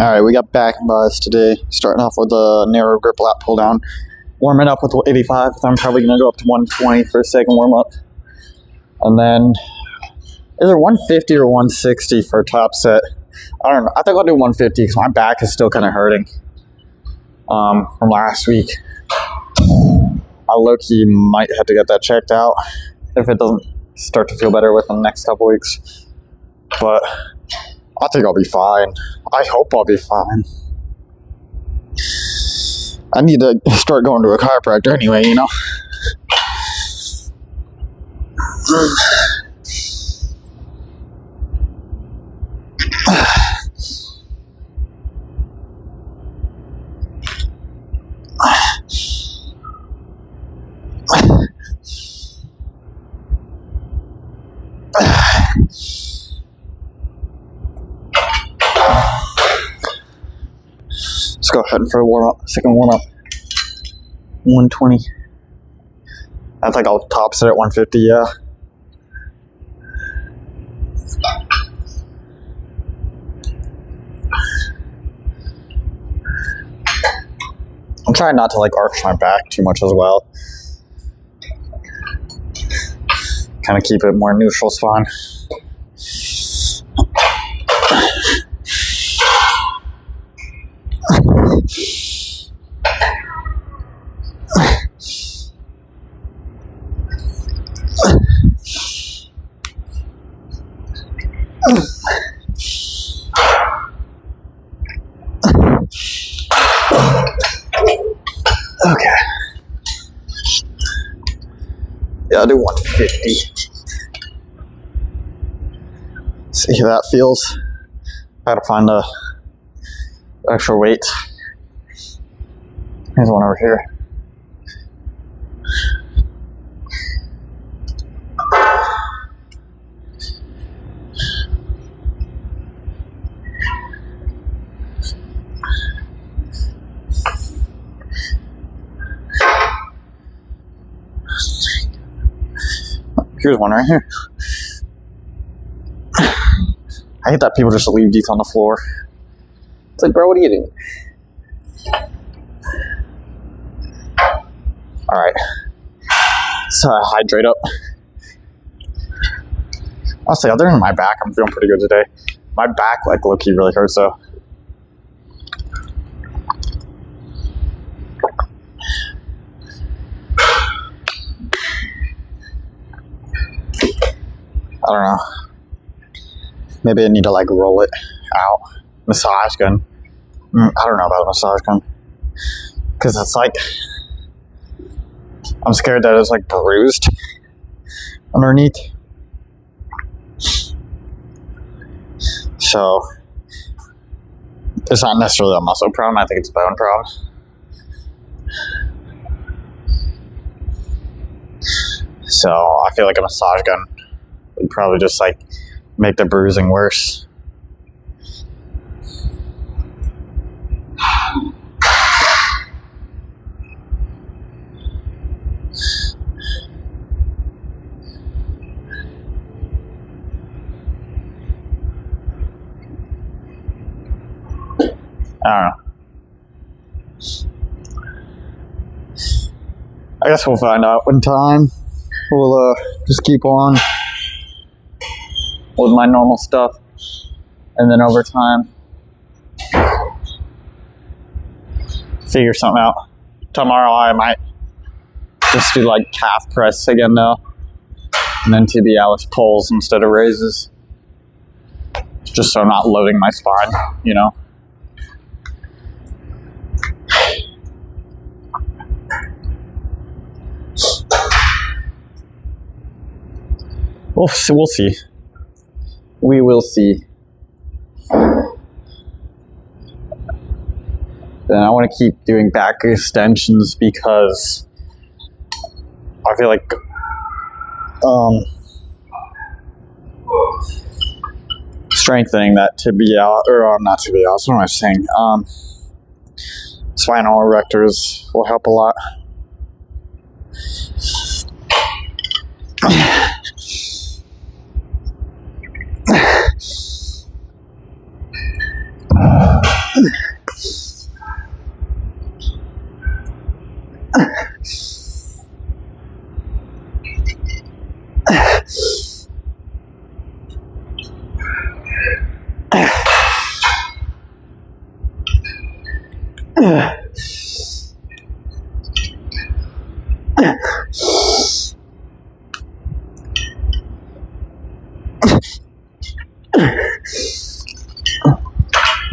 Alright, we got back buzz today. Starting off with a narrow grip lat pull down. Warming up with 85. I'm probably going to go up to 120 for a second warm up. And then either 150 or 160 for a top set. I don't know. I think I'll do 150 because my back is still kind of hurting from last week. I low-key might have to get that checked out if it doesn't start to feel better within the next couple weeks. But I think I'll be fine. I hope I'll be fine. I need to start going to a chiropractor anyway, you know? Let's go ahead for a warm up. Second warm up. 120. I think I'll top set at 150, yeah. I'm trying not to arch my back too much as well. Kind of keep it more neutral spine. Okay. Yeah, I'll do 150. See how that feels. Gotta find the extra weight. There's one over here. Here's one right here. I hate that people just leave these on the floor. It's like, bro, what are you doing? Alright. Let's hydrate up. Honestly, other than my back, I'm feeling pretty good today. My back, low-key really hurts, though. I don't know. Maybe I need to roll it out. Massage gun. I don't know about a massage gun. Because it's I'm scared that it's bruised underneath. So it's not necessarily a muscle problem. I think it's a bone problem. So I feel like a massage gun would probably just make the bruising worse. I don't know. I guess we'll find out in time. We'll just keep on with my normal stuff, and then over time figure something out. Tomorrow I might just do calf press again though, and then tibialis pulls instead of raises, just so I'm not loading my spine, you know. We'll see. We will see. Then I want to keep doing back extensions because I feel strengthening that tibia, or not tibialis, what am I saying? Spinal erectors will help a lot.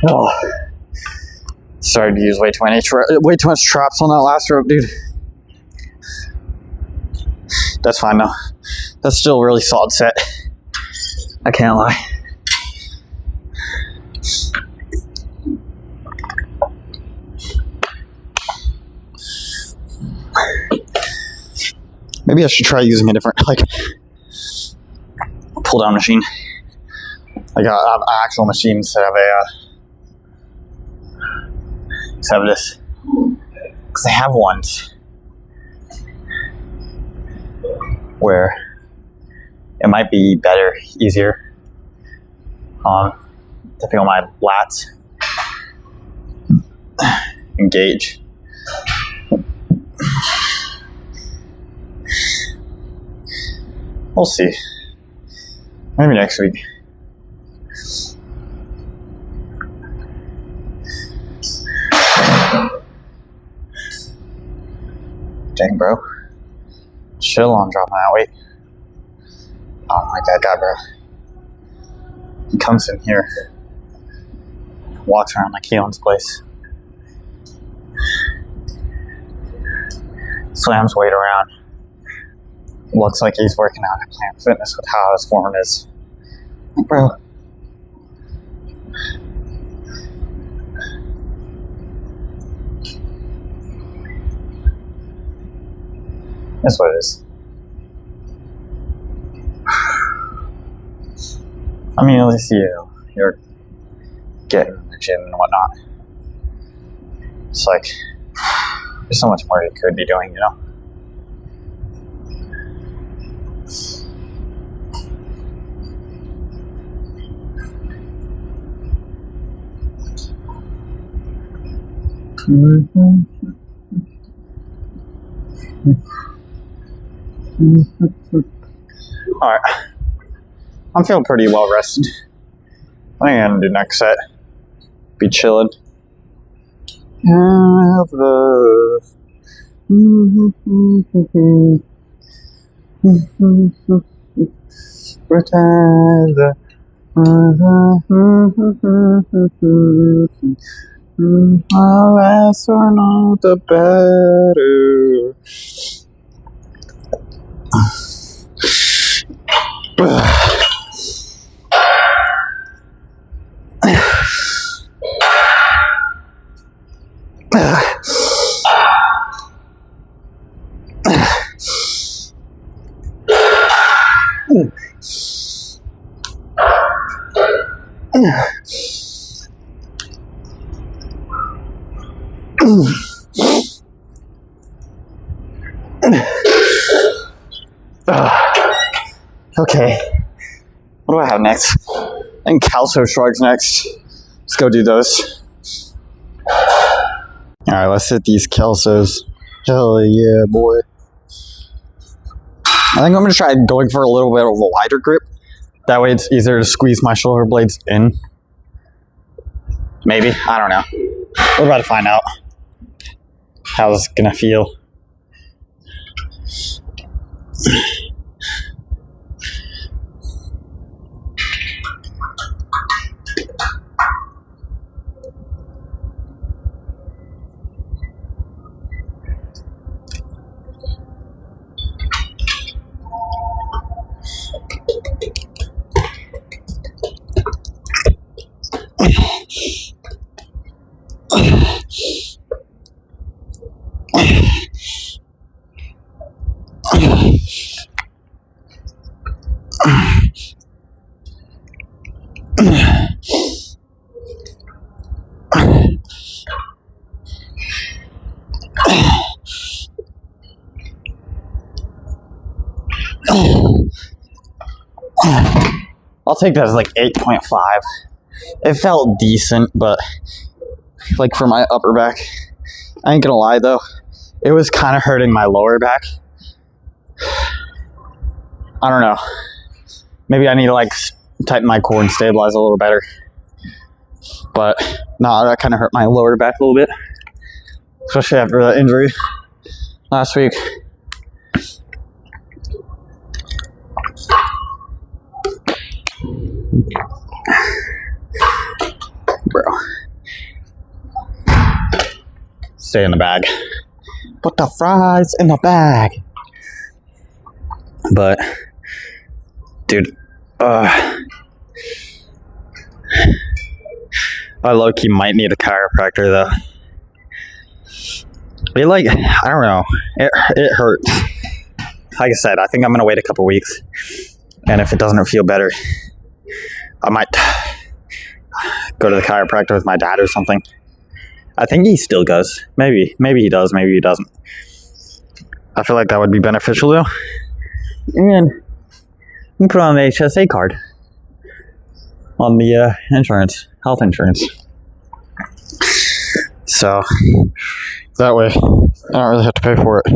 Oh, started to use way too much traps on that last rope, dude. That's fine though. That's still a really solid set. I can't lie. Maybe I should try using a different, like, pull down machine. Like an actual machine instead of this. Because I have ones where it might be better, easier to feel my lats, engage. We'll see. Maybe next week. Dang, bro. Chill on dropping that weight. I don't like that guy, bro. He comes in here, walks around like he owns the place, slams weight around, looks like he's working out at Planet Fitness with how his form is. Like, bro. That's what it is. I mean, at least you're getting in the gym and whatnot. It's like, there's so much more you could be doing, you know? Alright. I'm feeling pretty well rested. I think I'm gonna do next set. Be chilling. Have love. Pretend that the less or not, the better. Okay, what do I have next? I think calcio shrugs next. Let's go do those. Alright, let's hit these calcios. Hell yeah, boy. I think I'm going to try going for a little bit of a wider grip. That way it's easier to squeeze my shoulder blades in. Maybe, I don't know. We're about to find out how this is going to feel. I'll take that as like 8.5. It felt decent, but like for my upper back. I ain't gonna lie though, it was kind of hurting my lower back. I don't know. Maybe I need to like tighten my core and stabilize a little better. But no, that kind of hurt my lower back a little bit, especially after the injury last week. Bro, stay in the bag. Put the fries in the bag. But dude, I low-key might need a chiropractor though. It like, I don't know, it hurts. Like I said, I think I'm gonna wait a couple weeks, and if it doesn't feel better, I might go to the chiropractor with my dad or something. I think he still goes. Maybe he does, maybe he doesn't. I feel like that would be beneficial though. And you can put on the HSA card on the insurance, health insurance. So that way I don't really have to pay for it.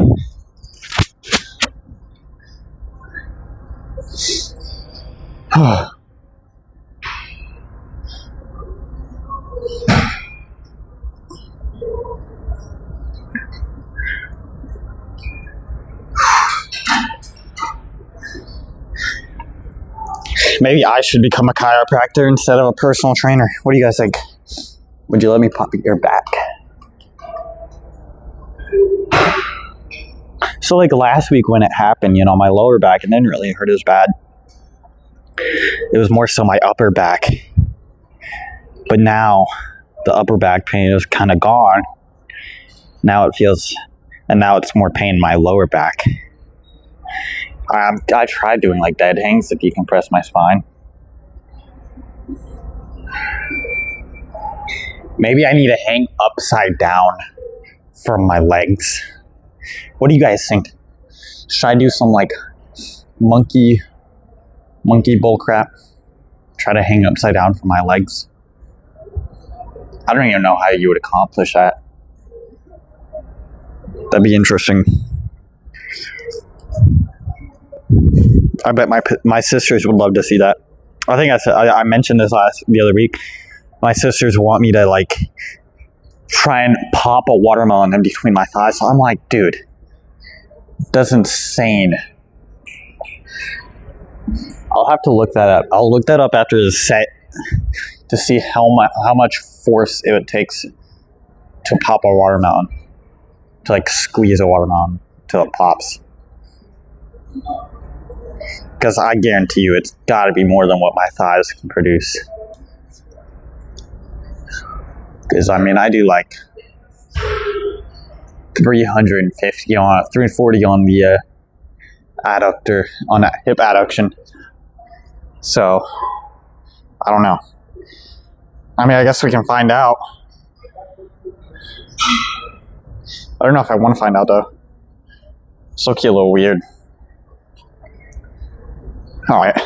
Maybe I should become a chiropractor instead of a personal trainer. What do you guys think? Would you let me pop your back? So like last week when it happened, you know, my lower back, it didn't really hurt as bad. It was more so my upper back. But now the upper back pain is kind of gone. Now it feels, and now it's more pain in my lower back. I tried doing like dead hangs to decompress my spine. Maybe I need to hang upside down from my legs. What do you guys think? Should I do some like monkey bull crap? Try to hang upside down from my legs? I don't even know how you would accomplish that. That'd be interesting. I bet my sisters would love to see that. I think I mentioned this the other week. My sisters want me to like try and pop a watermelon in between my thighs. So I'm like, dude, that's insane. I'll have to look that up. I'll look that up after the set to see how much force it would take to pop a watermelon, to like squeeze a watermelon till it pops. Because I guarantee you it's got to be more than what my thighs can produce. Because I mean, I do like 340 on the adductor, on that hip adduction. So I don't know. I mean, I guess we can find out. I don't know if I want to find out though. It's looking a little weird. Alright,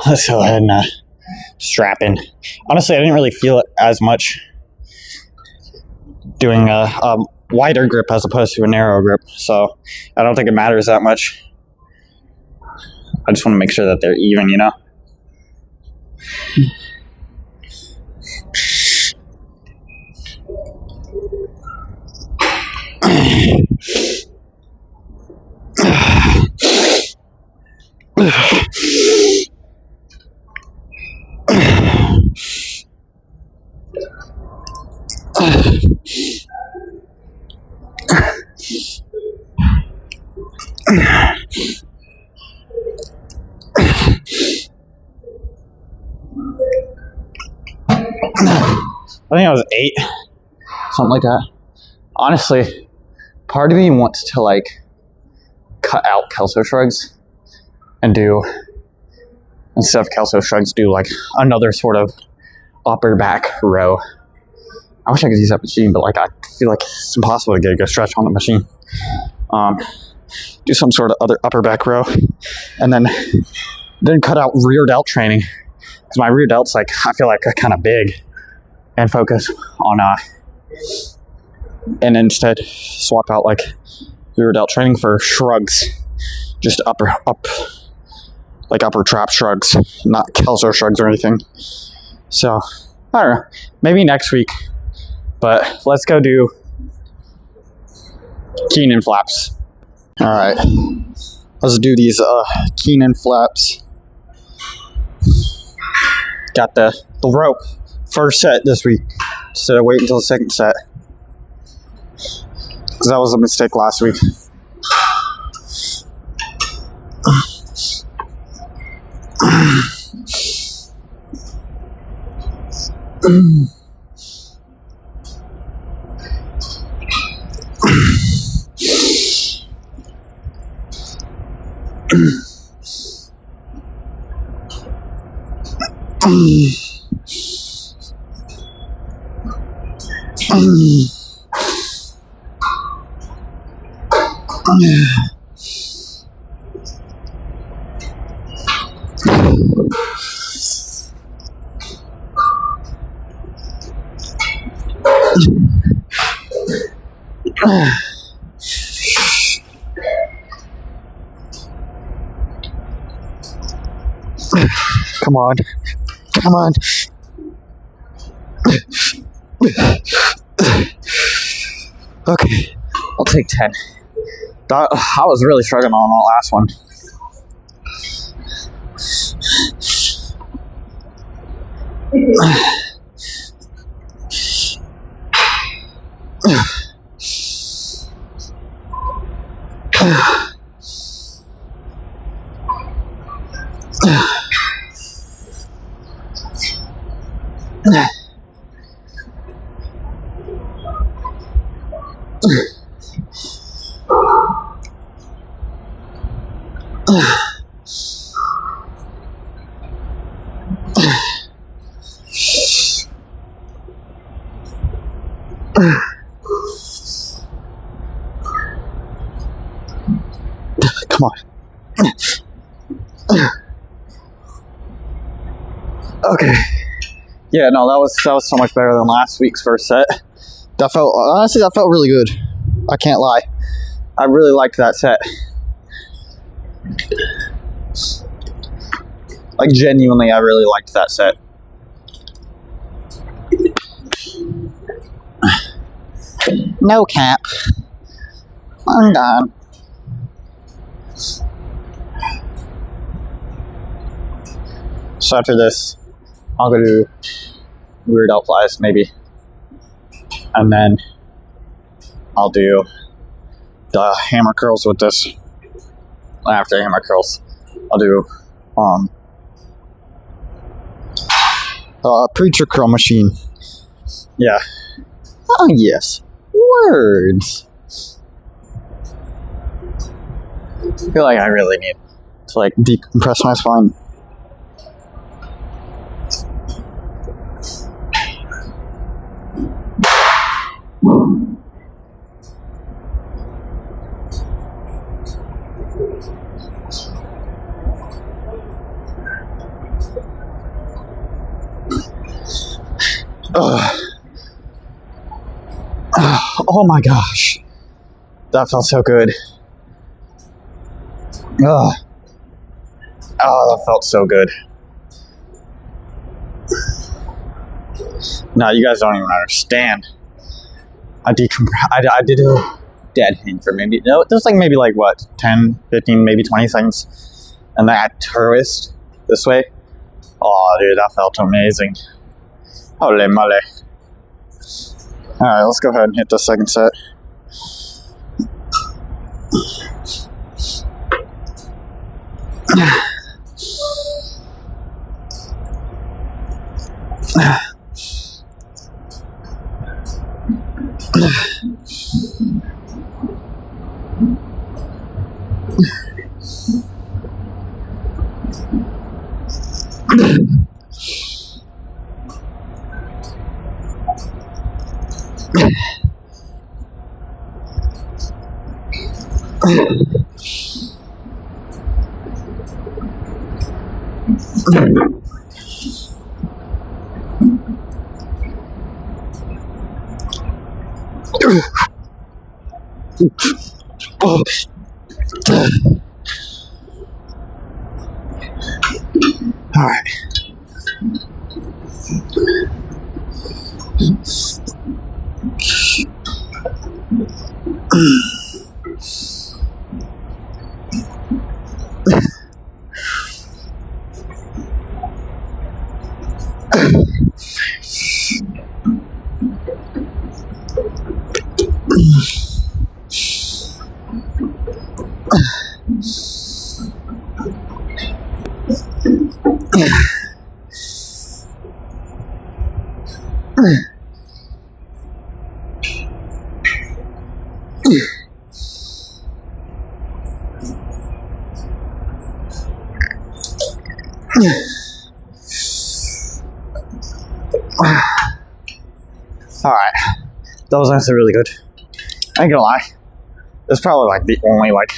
let's go ahead and strap in. Honestly, I didn't really feel it as much doing a wider grip as opposed to a narrow grip, so I don't think it matters that much. I just want to make sure that they're even, you know? I think I was 8, something like that. Honestly, part of me wants to like cut out Kelso shrugs and do, instead of Kelso shrugs, do like another sort of upper back row. I wish I could use that machine, but like I feel like it's impossible to get a good stretch on the machine. Do some sort of other upper back row, and then cut out rear delt training, because my rear delt's like, I feel like kind of big. and focus on and instead swap out like rear delt training for shrugs, just upper trap shrugs, not Kelso shrugs or anything. So I don't know, maybe next week, but let's go do Keenan flaps. All right, let's do these Keenan flaps. Got the rope first set this week instead of wait until the second set, because that was a mistake last week. Come on. Come on. Okay, I'll take 10. I was really struggling on that last one. Come on. Okay. Yeah, no, that was so much better than last week's first set. That felt really good. I can't lie. I really liked that set. Like, genuinely, I really liked that set. No cap. I'm done. So after this, I'll go do rear delt flies, maybe. And then I'll do the hammer curls with this. After hammer curls, I'll do preacher curl machine. Yeah. Oh yes. Words. I feel like I really need to like decompress my spine. Oh my gosh. That felt so good. Oh, that felt so good. No, you guys don't even understand. I did a dead hang for maybe, no, it was like maybe like what, 10, 15, maybe 20 seconds. And that twist this way. Oh, dude, that felt amazing. Holy moly. Alright, let's go ahead and hit the second set. Alright. Alright, that was actually really good. I ain't gonna lie. It's probably like the only like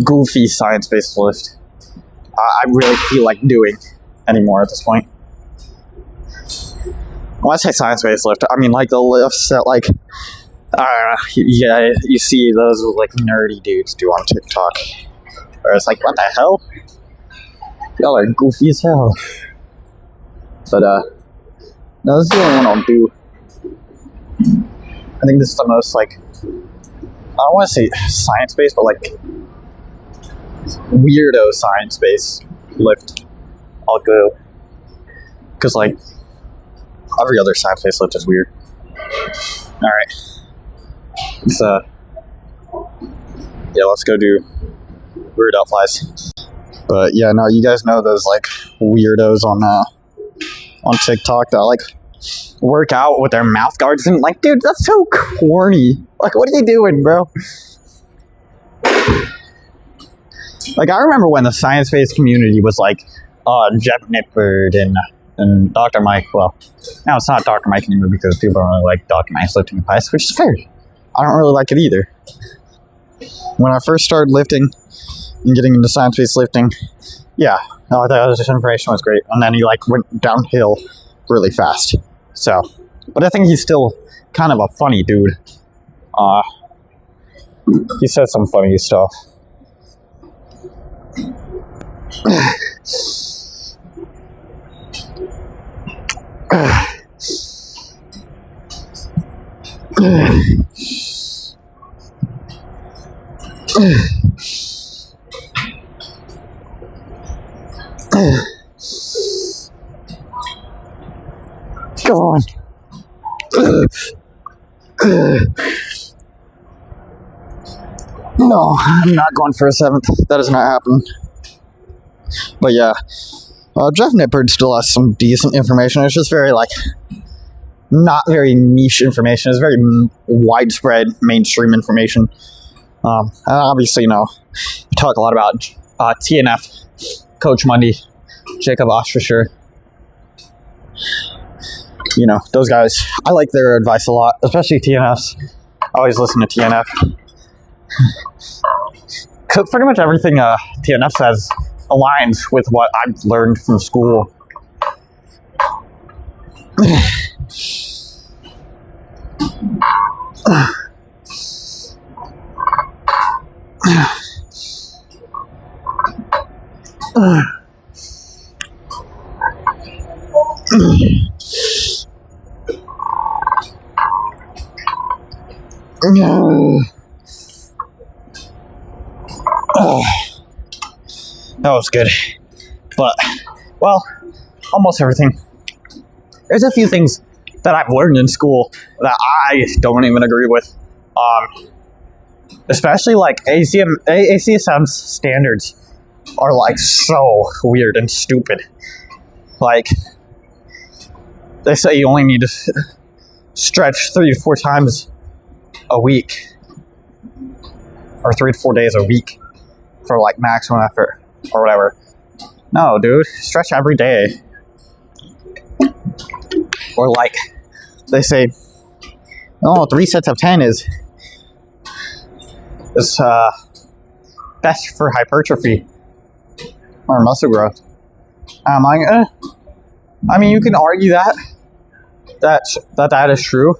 goofy science-based lift I really feel like doing anymore at this point. When I say science-based lift, I mean like the lifts that like, yeah, you see those like nerdy dudes do on TikTok. Where it's like, what the hell? Y'all are goofy as hell. But no, this is the only one I'll do. I think this is the most like, I don't want to say science-based, but like weirdo science-based lift I'll go. Because like every other science-based lift is weird. Alright. Let's yeah, let's go do weird out flies. But yeah, no, you guys know those like weirdos on TikTok that like work out with their mouth guards and like, dude, that's so corny. Like, what are you doing, bro? Like, I remember when the science-based community was like, Jeff Nippard and Dr. Mike. Well, now it's not Dr. Mike anymore because people don't really like Dr. Mike's lifting advice, which is fair. I don't really like it either. When I first started lifting and getting into science-based lifting, yeah, I thought this information was great. And then he like went downhill really fast. So, but I think he's still kind of a funny dude. He says some funny stuff. Go on. No, I'm not going for a 7th. That is not happening. But yeah, Jeff Nippard still has some decent information. It's just very like not very niche information. It's very widespread mainstream information. And obviously, you know, we talk a lot about TNF, Coach Mundy, Jacob Ostracher. You know, those guys, I like their advice a lot, especially TNFs. I always listen to TNF. Pretty much everything TNF says aligns with what I've learned from school. That was good. But, well, almost everything. There's a few things that I've learned in school that I don't even agree with. Especially like ACSM's standards are like so weird and stupid. Like, they say you only need to stretch 3 to 4 times a week, or 3 to 4 days a week for like maximum effort or whatever. No, dude, stretch every day. Or like they say, oh, 3 sets of 10 is best for hypertrophy or muscle growth. I'm like, I mean, you can argue that is true,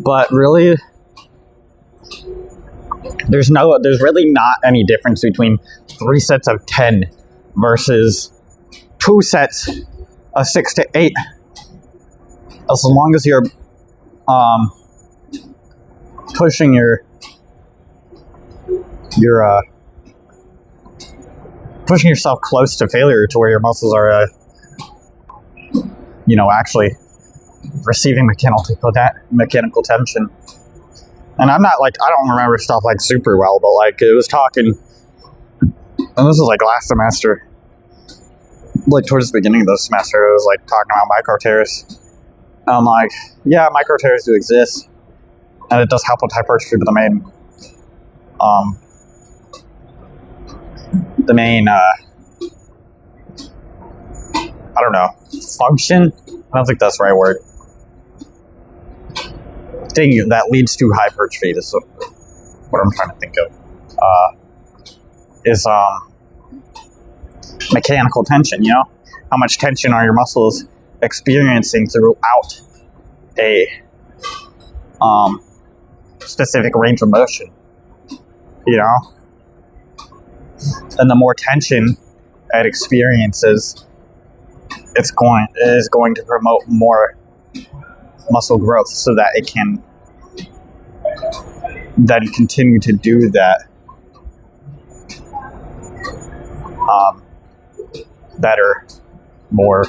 But really, there's really not any difference between 3 sets of 10 versus 2 sets of 6 to 8. As long as you're pushing pushing yourself close to failure, to where your muscles are actually receiving mechanical tension. And I'm not I don't remember stuff super well, but it was talking, and this was last semester, towards the beginning of the semester, it was talking about micro tears. I'm yeah, micro tears do exist, and it does help with hypertrophy, but the main I don't know, function, I don't think that's the right word, thing that leads to hypertrophy, is what I'm trying to think of, is mechanical tension. How much tension are your muscles experiencing throughout a specific range of motion, and the more tension it experiences, is going to promote more muscle growth, so that it can then continue to do that better, more,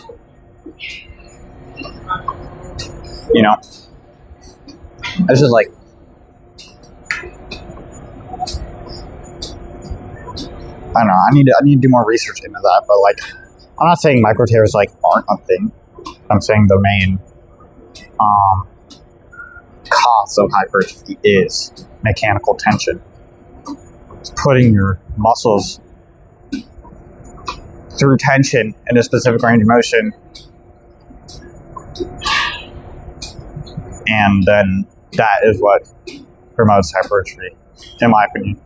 it's just I don't know, I need to do more research into that, but I'm not saying micro tears aren't a thing. I'm saying the main cause of hypertrophy is mechanical tension. It's putting your muscles through tension in a specific range of motion, and then that is what promotes hypertrophy, in my opinion.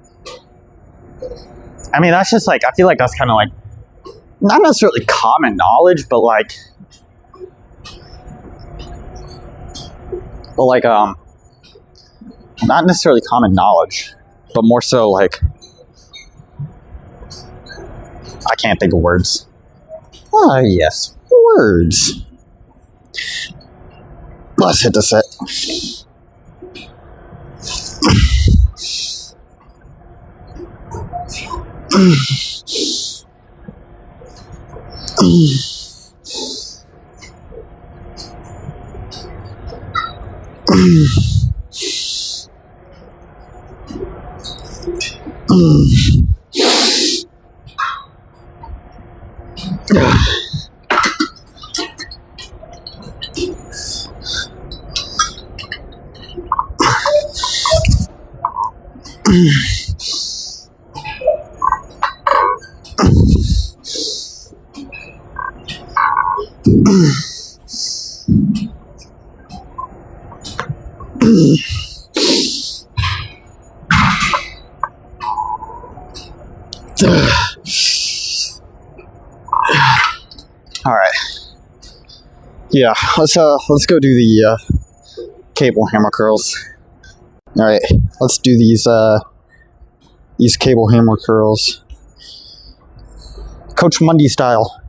I mean, that's just I feel that's kind of not necessarily common knowledge, but not necessarily common knowledge, but more so I can't think of words. Yes, words. Let's hit the set. All right. Yeah, let's go do the cable hammer curls. All right, let's do these cable hammer curls, Coach Mundy style.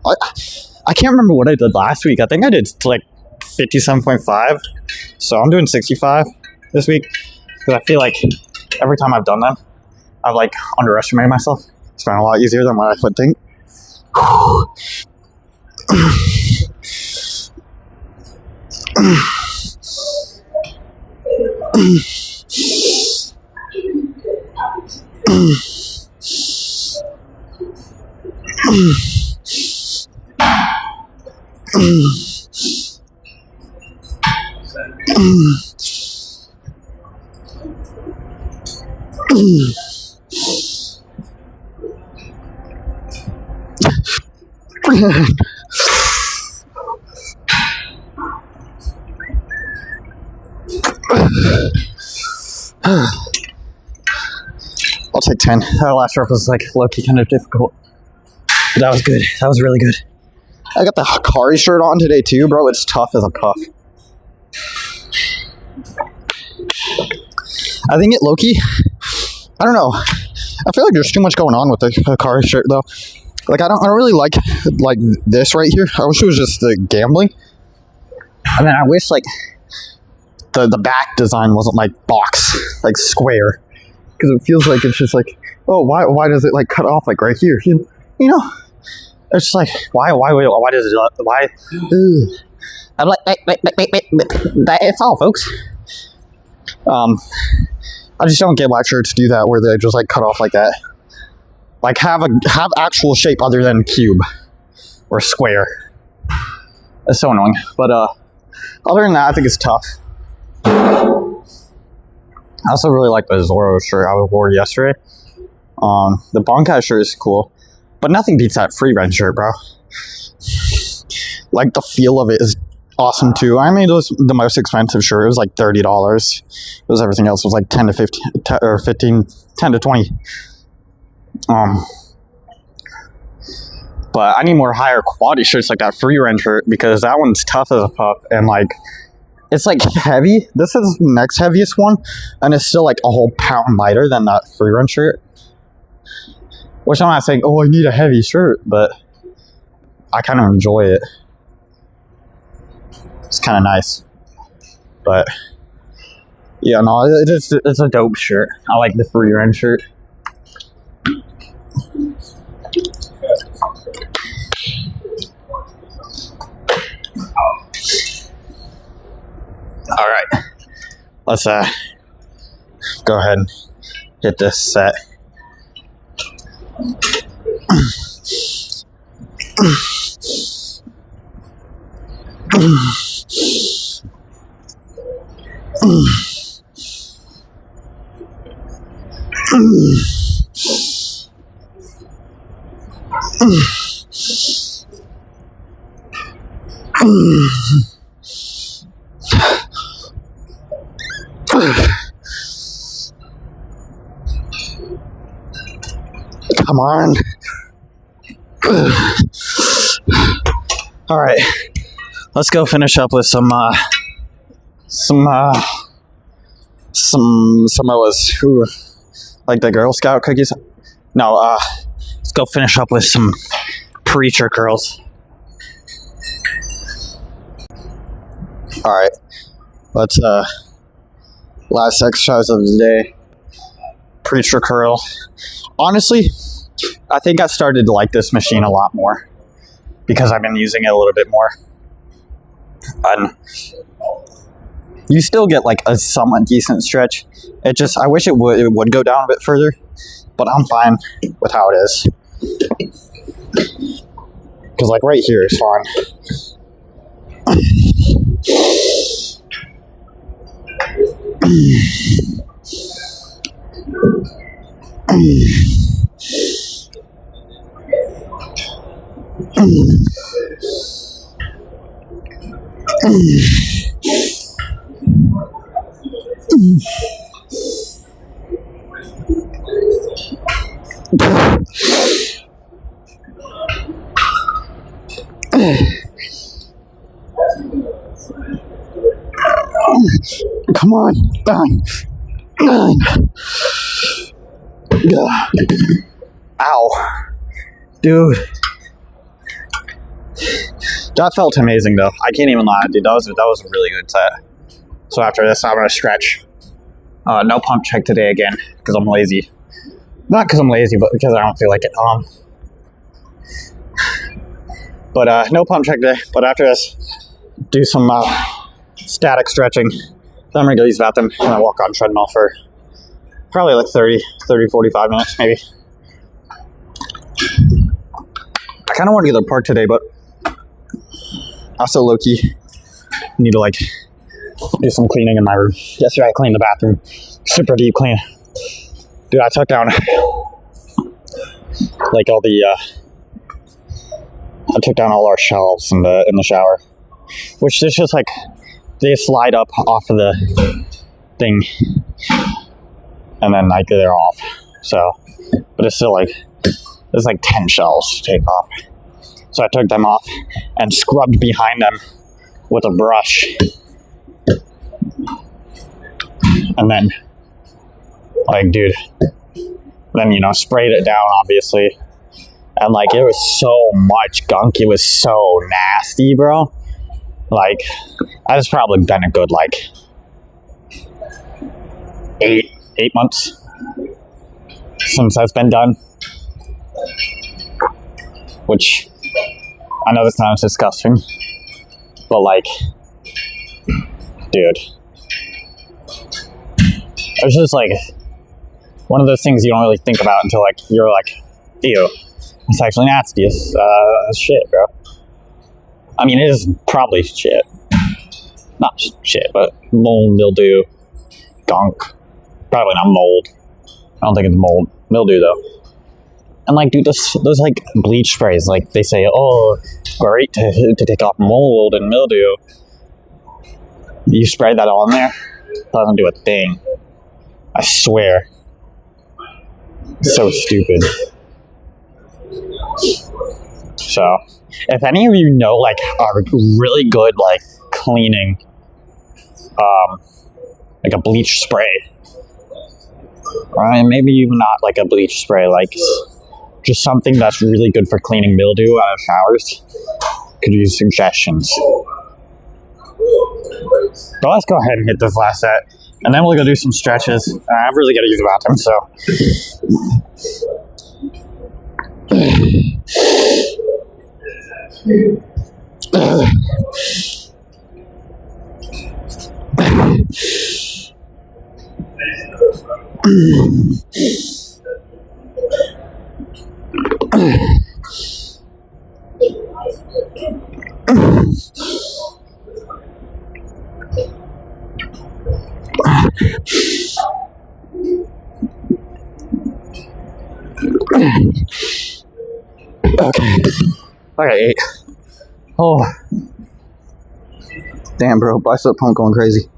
I can't remember what I did last week. I think I did 57.5, so I'm doing 65 this week, because I feel every time I've done them, I've underestimated myself. It's been a lot easier than what I would think. I'll take 10. That last rep was low-key kind of difficult. But that was good. That was really good. I got the Hikari shirt on today too, bro. It's tough as a puff. I think it low-key, I don't know. I feel like there's too much going on with the car shirt though. Like I don't really like this right here. I wish it was just the gambling. And then I wish like the back design wasn't like box, like square. Because it feels like it's just like, oh, why does it like cut off like right here? You know? It's just like, why does it, why? Ugh. I'm like, it's all, folks. I just don't get why shirts do that, where they just like cut off like that. Like have actual shape other than cube or square. It's so annoying. But other than that, I think it's tough. I also really like the Zorro shirt I wore yesterday. The Bonkai shirt is cool, but nothing beats that free run shirt, bro. Like the feel of it is awesome too. I mean, it was the most expensive shirt. It was like $30. It was everything else was like 10 to 15 or 15, 10 to 20. But I need more higher quality shirts like that free run shirt, because that one's tough as a pup and like it's like heavy. This is the next heaviest one, and it's still like a whole pound lighter than that free run shirt. Which I'm not saying, oh, I need a heavy shirt, but I kind of enjoy it. It's kind of nice. But yeah, no, it's a dope shirt. I like the free run shirt. All right, let's go ahead and hit this set. Come on. All right, let's go finish up with some Samoas. Ooh, like the Girl Scout cookies. No, let's go finish up with some preacher curls. All right, let's last exercise of the day, preacher curl. Honestly, I think I started to like this machine a lot more because I've been using it a little bit more. And you still get like a somewhat decent stretch. It just, I wish it would go down a bit further, but I'm fine with how it is. Because like right here is fine. Come on, bang. Ow, dude. That felt amazing though. I can't even lie, dude. That was a really good set. So after this, I'm gonna stretch. No pump check today again because I'm lazy. Not because I'm lazy, but because I don't feel like it. But no pump check today. But after this, do some static stretching. Then I'm gonna go use the bathroom and I walk on treadmill for probably like 30, 45 minutes maybe. I kind of want to go to the park today, but also low-key need to like do some cleaning in my room. Yesterday I cleaned the bathroom, super deep clean. Dude, I took down like all the I took down all our shelves in the shower, which is just like they slide up off of the thing, and then like they're off. So, but it's still like there's like 10 shelves to take off. So I took them off and scrubbed behind them with a brush, and then Like, dude. Then, you know, sprayed it down, obviously. And, like, it was so much gunk. It was so nasty, bro. Like, that has probably been a good, like, 8 months since that's been done. Which, I know this sounds disgusting. But, like, dude. It's just, like, one of those things you don't really think about until, like, you're like, ew. It's actually nasty as shit, bro. I mean, it is probably shit. Not shit, but mold, mildew, gunk. Probably not mold. I don't think it's mold. Mildew, though. And, like, dude, those like, bleach sprays, like, they say, oh, great to take off mold and mildew. You spray that on there, it doesn't do a thing. I swear. So stupid. So, if any of you know, like, are really good, like, cleaning, like a bleach spray, or maybe even not like a bleach spray, like, just something that's really good for cleaning mildew out of showers, could use suggestions. But let's go ahead and hit this last set, and then we'll go do some stretches. I've really got to use the bathroom, so. Okay. I got 8. Oh. Damn, bro. Bicep pump going crazy.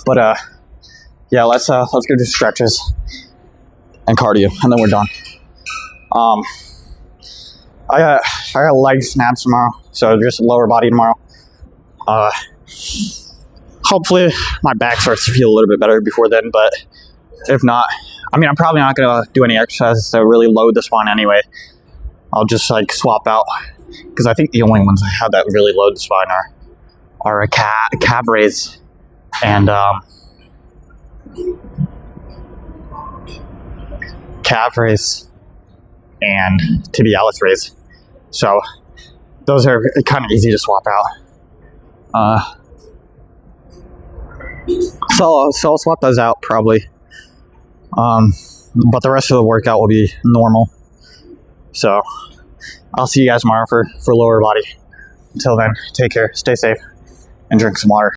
But, yeah, let's go do stretches and cardio, and then we're done. I got leg snaps tomorrow, so just lower body tomorrow. Hopefully my back starts to feel a little bit better before then, but if not, I mean, I'm probably not going to do any exercises to really load the spine anyway. I'll just, like, swap out, because I think the only ones I have that really load the spine are a calf raise and calf raise and tibialis raise. So those are kind of easy to swap out. So I'll swap those out probably. But the rest of the workout will be normal. So I'll see you guys tomorrow for lower body. Until then, take care, stay safe, and drink some water.